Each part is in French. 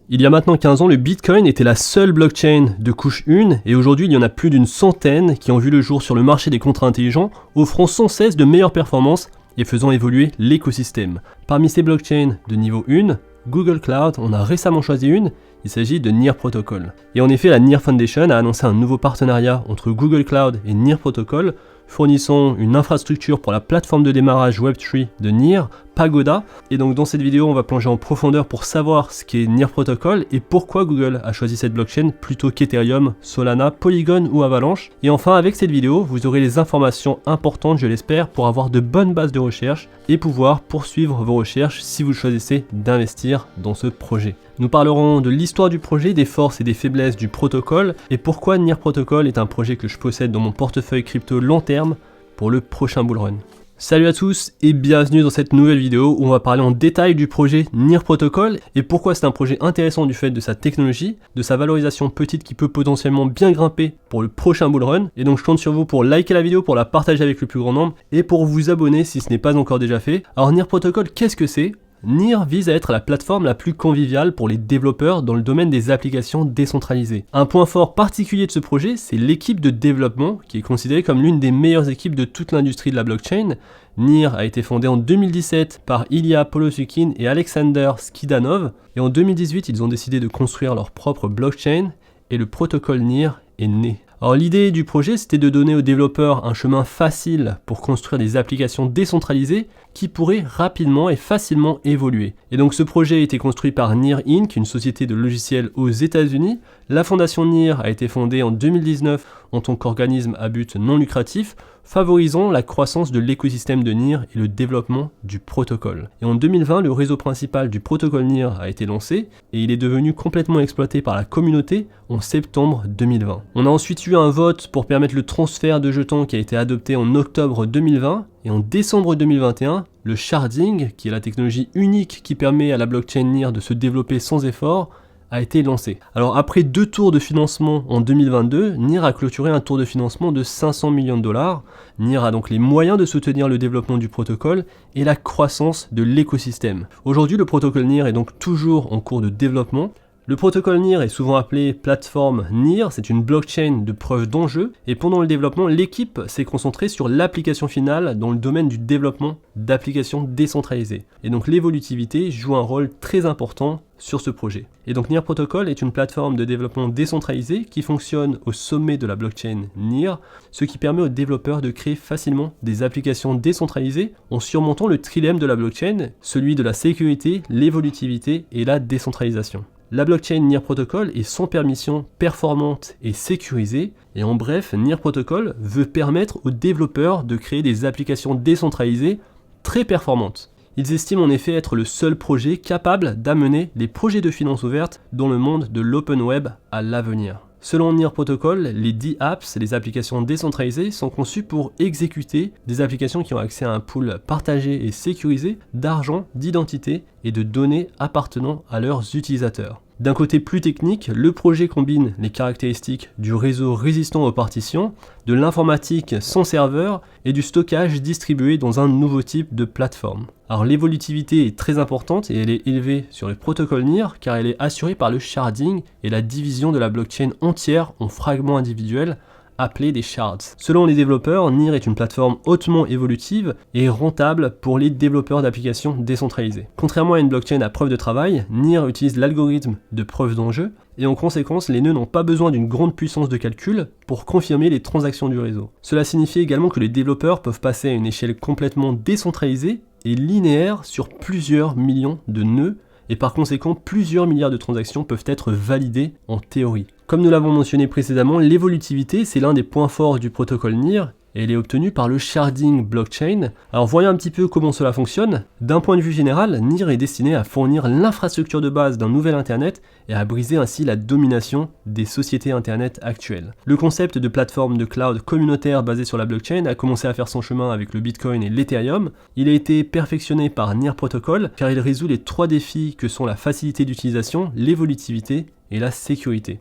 Il y a maintenant 15 ans, le Bitcoin était la seule blockchain de couche 1 et aujourd'hui il y en a plus d'une centaine qui ont vu le jour sur le marché des contrats intelligents, offrant sans cesse de meilleures performances et faisant évoluer l'écosystème. Parmi ces blockchains de niveau 1, Google Cloud en a récemment choisi une, il s'agit de Near Protocol. Et en effet, la Near Foundation a annoncé un nouveau partenariat entre Google Cloud et Near Protocol, fournissant une infrastructure pour la plateforme de démarrage Web3 de Near, Pagoda. Et donc dans cette vidéo, on va plonger en profondeur pour savoir ce qu'est Near Protocol et pourquoi Google a choisi cette blockchain plutôt qu'Ethereum, Solana, Polygon ou Avalanche. Et enfin, avec cette vidéo, vous aurez les informations importantes, je l'espère, pour avoir de bonnes bases de recherche et pouvoir poursuivre vos recherches si vous choisissez d'investir dans ce projet. Nous parlerons de l'histoire du projet, des forces et des faiblesses du protocole et pourquoi Near Protocol est un projet que je possède dans mon portefeuille crypto long terme pour le prochain bullrun. Salut à tous et bienvenue dans cette nouvelle vidéo où on va parler en détail du projet Near Protocol et pourquoi c'est un projet intéressant du fait de sa technologie, de sa valorisation petite qui peut potentiellement bien grimper pour le prochain bullrun. Et donc je compte sur vous pour liker la vidéo, pour la partager avec le plus grand nombre et pour vous abonner si ce n'est pas encore déjà fait. Alors Near Protocol, qu'est-ce que c'est ? Near vise à être la plateforme la plus conviviale pour les développeurs dans le domaine des applications décentralisées. Un point fort particulier de ce projet, c'est l'équipe de développement qui est considérée comme l'une des meilleures équipes de toute l'industrie de la blockchain. Near a été fondé en 2017 par Ilya Polosukin et Alexander Skidanov et en 2018 ils ont décidé de construire leur propre blockchain et le protocole Near est né. Alors l'idée du projet, c'était de donner aux développeurs un chemin facile pour construire des applications décentralisées qui pourraient rapidement et facilement évoluer. Et donc ce projet a été construit par Near Inc., une société de logiciels aux États-Unis. La fondation Near a été fondée en 2019 en tant qu'organisme à but non lucratif, favorisant la croissance de l'écosystème de Near et le développement du protocole. Et en 2020, le réseau principal du protocole Near a été lancé et il est devenu complètement exploité par la communauté en septembre 2020. On a ensuite eu un vote pour permettre le transfert de jetons qui a été adopté en octobre 2020 et en décembre 2021, le sharding, qui est la technologie unique qui permet à la blockchain Near de se développer sans effort, a été lancé. Alors après 2 tours de financement en 2022, Near a clôturé un tour de financement de 500 millions de dollars. Near a donc les moyens de soutenir le développement du protocole et la croissance de l'écosystème. Aujourd'hui, le protocole Near est donc toujours en cours de développement. Le protocole Near est souvent appelé plateforme Near, c'est une blockchain de preuve d'enjeu et pendant le développement, l'équipe s'est concentrée sur l'application finale dans le domaine du développement d'applications décentralisées. Et donc l'évolutivité joue un rôle très important sur ce projet. Et donc Near Protocol est une plateforme de développement décentralisée qui fonctionne au sommet de la blockchain Near, ce qui permet aux développeurs de créer facilement des applications décentralisées en surmontant le trilemme de la blockchain, celui de la sécurité, l'évolutivité et la décentralisation. La blockchain Near Protocol est sans permission, performante et sécurisée. Et en bref, Near Protocol veut permettre aux développeurs de créer des applications décentralisées très performantes. Ils estiment en effet être le seul projet capable d'amener les projets de finance ouverte dans le monde de l'open web à l'avenir. Selon Near Protocol, les DApps, les applications décentralisées, sont conçues pour exécuter des applications qui ont accès à un pool partagé et sécurisé d'argent, d'identité et de données appartenant à leurs utilisateurs. D'un côté plus technique, le projet combine les caractéristiques du réseau résistant aux partitions, de l'informatique sans serveur et du stockage distribué dans un nouveau type de plateforme. Alors l'évolutivité est très importante et elle est élevée sur le protocole Near car elle est assurée par le sharding et la division de la blockchain entière en fragments individuels appelés des shards. Selon les développeurs, Near est une plateforme hautement évolutive et rentable pour les développeurs d'applications décentralisées. Contrairement à une blockchain à preuve de travail, Near utilise l'algorithme de preuve d'enjeu et en conséquence, les nœuds n'ont pas besoin d'une grande puissance de calcul pour confirmer les transactions du réseau. Cela signifie également que les développeurs peuvent passer à une échelle complètement décentralisée et linéaire sur plusieurs millions de nœuds et par conséquent plusieurs milliards de transactions peuvent être validées en théorie. Comme nous l'avons mentionné précédemment, l'évolutivité c'est l'un des points forts du protocole Near et elle est obtenue par le sharding blockchain. Alors voyons un petit peu comment cela fonctionne. D'un point de vue général, Near est destiné à fournir l'infrastructure de base d'un nouvel internet et à briser ainsi la domination des sociétés internet actuelles. Le concept de plateforme de cloud communautaire basée sur la blockchain a commencé à faire son chemin avec le Bitcoin et l'Ethereum. Il a été perfectionné par Near Protocol car il résout les 3 défis que sont la facilité d'utilisation, l'évolutivité et la sécurité.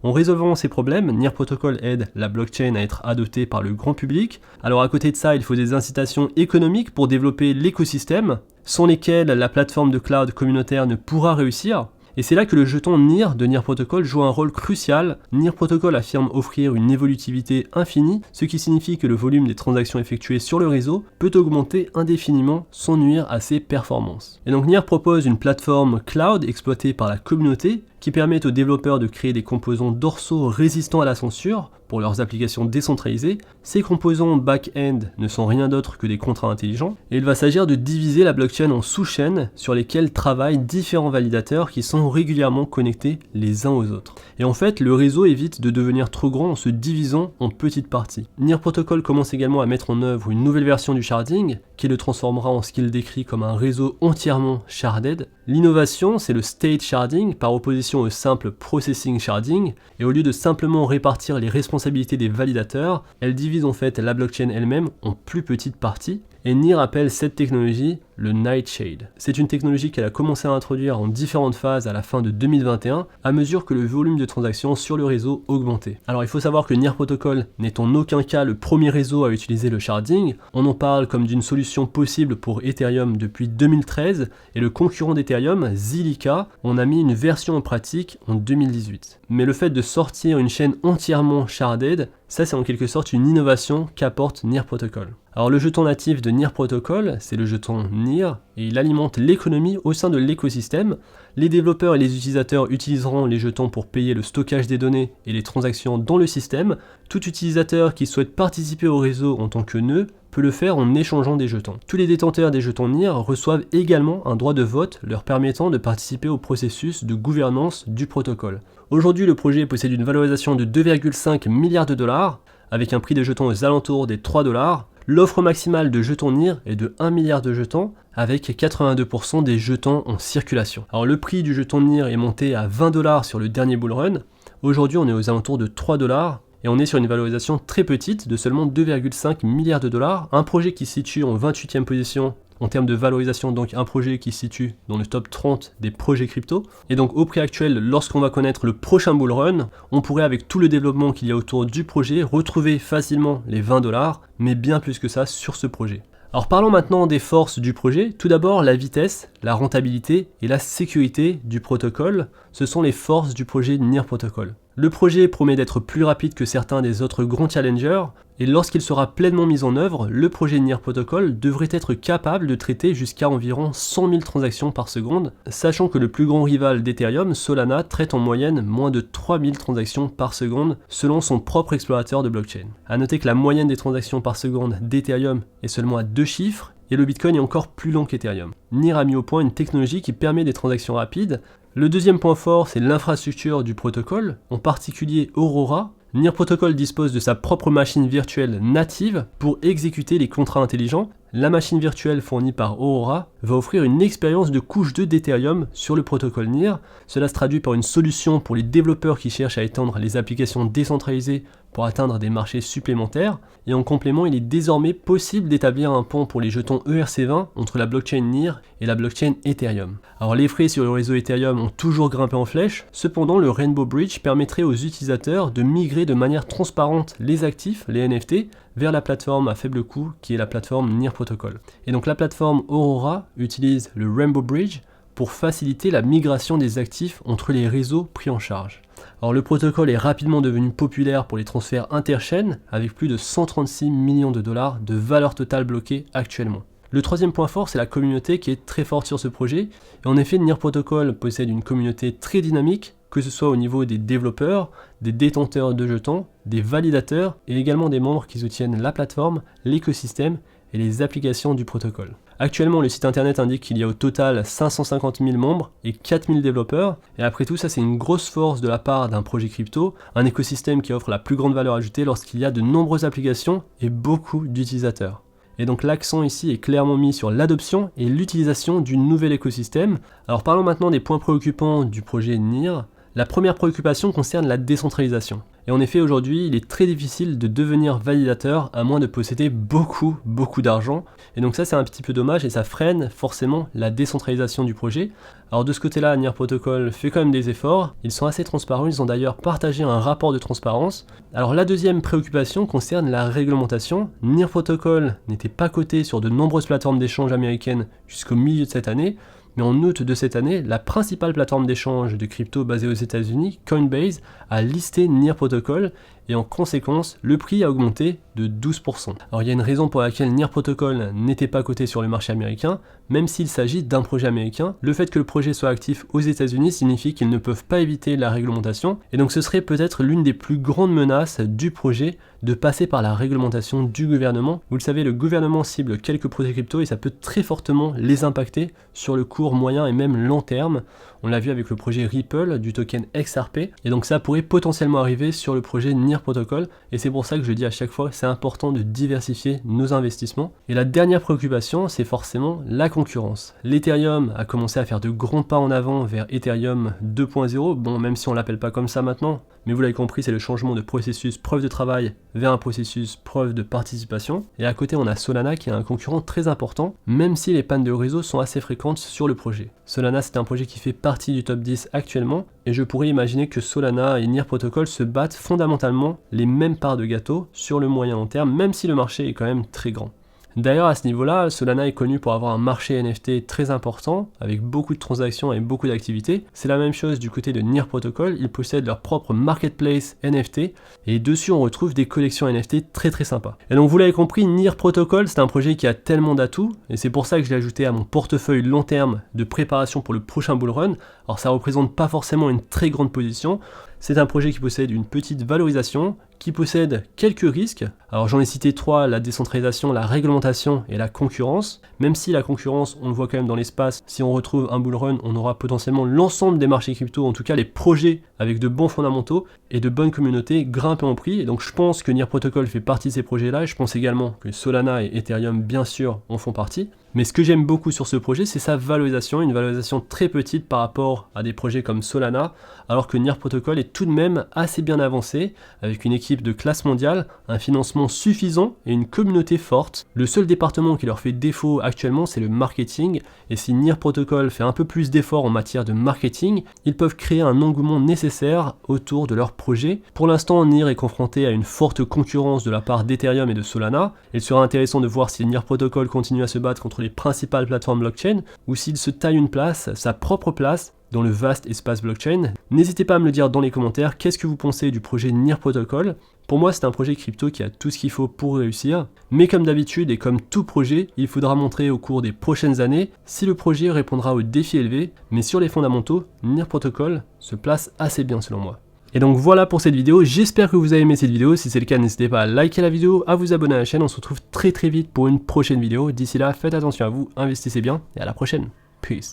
En résolvant ces problèmes, Near Protocol aide la blockchain à être adoptée par le grand public. Alors à côté de ça, il faut des incitations économiques pour développer l'écosystème, sans lesquelles la plateforme de cloud communautaire ne pourra réussir. Et c'est là que le jeton NIR de NIR Protocol joue un rôle crucial. NIR Protocol affirme offrir une évolutivité infinie, ce qui signifie que le volume des transactions effectuées sur le réseau peut augmenter indéfiniment sans nuire à ses performances. Et donc NIR propose une plateforme cloud exploitée par la communauté qui permet aux développeurs de créer des composants dorsaux résistants à la censure pour leurs applications décentralisées. Ces composants back-end ne sont rien d'autre que des contrats intelligents, et il va s'agir de diviser la blockchain en sous-chaînes sur lesquelles travaillent différents validateurs qui sont régulièrement connectés les uns aux autres. Et en fait, le réseau évite de devenir trop grand en se divisant en petites parties. NIR Protocol commence également à mettre en œuvre une nouvelle version du sharding, qui le transformera en ce qu'il décrit comme un réseau entièrement sharded. L'innovation, c'est le state sharding par opposition au simple processing sharding, et au lieu de simplement répartir les responsabilités des validateurs, elle divise en fait la blockchain elle-même en plus petites parties, et NIR appelle cette technologie le Nightshade. C'est une technologie qu'elle a commencé à introduire en différentes phases à la fin de 2021, à mesure que le volume de transactions sur le réseau augmentait. Alors il faut savoir que NIR Protocol n'est en aucun cas le premier réseau à utiliser le sharding, on en parle comme d'une solution possible pour Ethereum depuis 2013, et le concurrent d'Ethereum, Zilliqa, en a mis une version en pratique en 2018. Mais le fait de sortir une chaîne entièrement sharded, ça c'est en quelque sorte une innovation qu'apporte NIR Protocol. Alors le jeton natif de NIR Protocol, c'est le jeton NIR, et il alimente l'économie au sein de l'écosystème. Les développeurs et les utilisateurs utiliseront les jetons pour payer le stockage des données et les transactions dans le système. Tout utilisateur qui souhaite participer au réseau en tant que nœud peut le faire en échangeant des jetons. Tous les détenteurs des jetons NIR reçoivent également un droit de vote leur permettant de participer au processus de gouvernance du protocole. Aujourd'hui, le projet possède une valorisation de 2,5 milliards de dollars, avec un prix des jetons aux alentours des 3 dollars. L'offre maximale de jetons NIR est de 1 milliard de jetons, avec 82% des jetons en circulation. Alors le prix du jeton NIR est monté à 20 dollars sur le dernier bull run. Aujourd'hui, on est aux alentours de 3 dollars. Et on est sur une valorisation très petite de seulement 2,5 milliards de dollars. Un projet qui se situe en 28e position en termes de valorisation, donc un projet qui se situe dans le top 30 des projets crypto. Et donc au prix actuel, lorsqu'on va connaître le prochain bull run, on pourrait avec tout le développement qu'il y a autour du projet retrouver facilement les 20 dollars, mais bien plus que ça sur ce projet. Alors parlons maintenant des forces du projet. Tout d'abord, la vitesse, la rentabilité et la sécurité du protocole, ce sont les forces du projet NIR Protocol. Le projet promet d'être plus rapide que certains des autres grands challengers, et lorsqu'il sera pleinement mis en œuvre, le projet NIR Protocol devrait être capable de traiter jusqu'à environ 100 000 transactions par seconde, sachant que le plus grand rival d'Ethereum, Solana, traite en moyenne moins de 3000 transactions par seconde, selon son propre explorateur de blockchain. A noter que la moyenne des transactions par seconde d'Ethereum est seulement à 2 chiffres, et le Bitcoin est encore plus long qu'Ethereum. NIR a mis au point une technologie qui permet des transactions rapides. Le deuxième point fort, c'est l'infrastructure du protocole, en particulier Aurora. NIR Protocol dispose de sa propre machine virtuelle native pour exécuter les contrats intelligents. La machine virtuelle fournie par Aurora va offrir une expérience de couche 2 d'Ethereum sur le protocole NIR. Cela se traduit par une solution pour les développeurs qui cherchent à étendre les applications décentralisées pour atteindre des marchés supplémentaires. Et en complément, il est désormais possible d'établir un pont pour les jetons ERC20 entre la blockchain NIR et la blockchain Ethereum. Alors les frais sur le réseau Ethereum ont toujours grimpé en flèche, cependant le Rainbow Bridge permettrait aux utilisateurs de migrer de manière transparente les actifs, les NFT, vers la plateforme à faible coût qui est la plateforme NIR Protocol. Et donc la plateforme Aurora utilise le Rainbow Bridge pour faciliter la migration des actifs entre les réseaux pris en charge. Alors le protocole est rapidement devenu populaire pour les transferts interchaînes avec plus de 136 millions de dollars de valeur totale bloquée actuellement. Le troisième point fort, c'est la communauté qui est très forte sur ce projet. Et en effet, NIR Protocol possède une communauté très dynamique, que ce soit au niveau des développeurs, des détenteurs de jetons, des validateurs et également des membres qui soutiennent la plateforme, l'écosystème et les applications du protocole. Actuellement, le site internet indique qu'il y a au total 550 000 membres et 4000 développeurs. Et après tout, ça c'est une grosse force de la part d'un projet crypto, un écosystème qui offre la plus grande valeur ajoutée lorsqu'il y a de nombreuses applications et beaucoup d'utilisateurs. Et donc l'accent ici est clairement mis sur l'adoption et l'utilisation du nouvel écosystème. Alors parlons maintenant des points préoccupants du projet NIR. La première préoccupation concerne la décentralisation. Et en effet, aujourd'hui, il est très difficile de devenir validateur à moins de posséder beaucoup d'argent. Et donc ça, c'est un petit peu dommage et ça freine forcément la décentralisation du projet. Alors de ce côté-là, NIR Protocol fait quand même des efforts. Ils sont assez transparents, ils ont d'ailleurs partagé un rapport de transparence. Alors la deuxième préoccupation concerne la réglementation. NIR Protocol n'était pas coté sur de nombreuses plateformes d'échange américaines jusqu'au milieu de cette année. mais en août de cette année, la principale plateforme d'échange de crypto basée aux États-Unis, Coinbase, a listé Near Protocol et en conséquence, le prix a augmenté de 12%. Alors il y a une raison pour laquelle Near Protocol n'était pas coté sur le marché américain, même s'il s'agit d'un projet américain. Le fait que le projet soit actif aux États-Unis signifie qu'ils ne peuvent pas éviter la réglementation, et donc ce serait peut-être l'une des plus grandes menaces du projet de passer par la réglementation du gouvernement. Vous le savez, le gouvernement cible quelques projets crypto et ça peut très fortement les impacter sur le court, moyen et même long terme. On l'a vu avec le projet Ripple du token XRP, et donc ça pourrait potentiellement arriver sur le projet Near Protocol, et c'est pour ça que je dis à chaque fois c'est important de diversifier nos investissements. Et la dernière préoccupation, c'est forcément la concurrence. L'Ethereum a commencé à faire de grands pas en avant vers Ethereum 2.0, bon même si on l'appelle pas comme ça maintenant, mais vous l'avez compris, c'est le changement de processus preuve de travail vers un processus preuve de participation. Et à côté, on a Solana qui est un concurrent très important, même si les pannes de réseau sont assez fréquentes sur le projet. Solana, c'est un projet qui fait partie du top 10 actuellement, et je pourrais imaginer que Solana et Near Protocol se battent fondamentalement les mêmes parts de gâteau sur le moyen long terme, même si le marché est quand même très grand. D'ailleurs, à ce niveau-là, Solana est connu pour avoir un marché NFT très important, avec beaucoup de transactions et beaucoup d'activités. C'est la même chose du côté de Near Protocol, ils possèdent leur propre marketplace NFT, et dessus on retrouve des collections NFT très sympas. Et donc vous l'avez compris, Near Protocol, c'est un projet qui a tellement d'atouts, et c'est pour ça que je l'ai ajouté à mon portefeuille long terme de préparation pour le prochain bull run. Alors ça représente pas forcément une très grande position, c'est un projet qui possède une petite valorisation, qui possède quelques risques. Alors j'en ai cité 3, la décentralisation, la réglementation et la concurrence. Même si la concurrence, on le voit quand même dans l'espace, si on retrouve un bull run, on aura potentiellement l'ensemble des marchés crypto, en tout cas les projets avec de bons fondamentaux et de bonnes communautés grimper en prix. Et donc je pense que Near Protocol fait partie de ces projets-là, et je pense également que Solana et Ethereum bien sûr en font partie. Mais ce que j'aime beaucoup sur ce projet, c'est sa valorisation, une valorisation très petite par rapport à des projets comme Solana, alors que Near Protocol est tout de même assez bien avancé, avec une équipe de classe mondiale, un financement suffisant et une communauté forte. Le seul département qui leur fait défaut actuellement, c'est le marketing, et si Near Protocol fait un peu plus d'efforts en matière de marketing, ils peuvent créer un engouement nécessaire autour de leur projet. Pour l'instant, Near est confronté à une forte concurrence de la part d'Ethereum et de Solana. Il sera intéressant de voir si Near Protocol continue à se battre contre les principales plateformes blockchain, ou s'il se taille une place, sa propre place, dans le vaste espace blockchain. N'hésitez pas à me le dire dans les commentaires, qu'est-ce que vous pensez du projet Near Protocol? Pour moi, c'est un projet crypto qui a tout ce qu'il faut pour réussir, mais comme d'habitude et comme tout projet, il faudra montrer au cours des prochaines années si le projet répondra aux défis élevés, mais sur les fondamentaux, Near Protocol se place assez bien selon moi. Et donc voilà pour cette vidéo, j'espère que vous avez aimé cette vidéo, si c'est le cas n'hésitez pas à liker la vidéo, à vous abonner à la chaîne, on se retrouve très vite pour une prochaine vidéo, d'ici là faites attention à vous, investissez bien et à la prochaine, peace.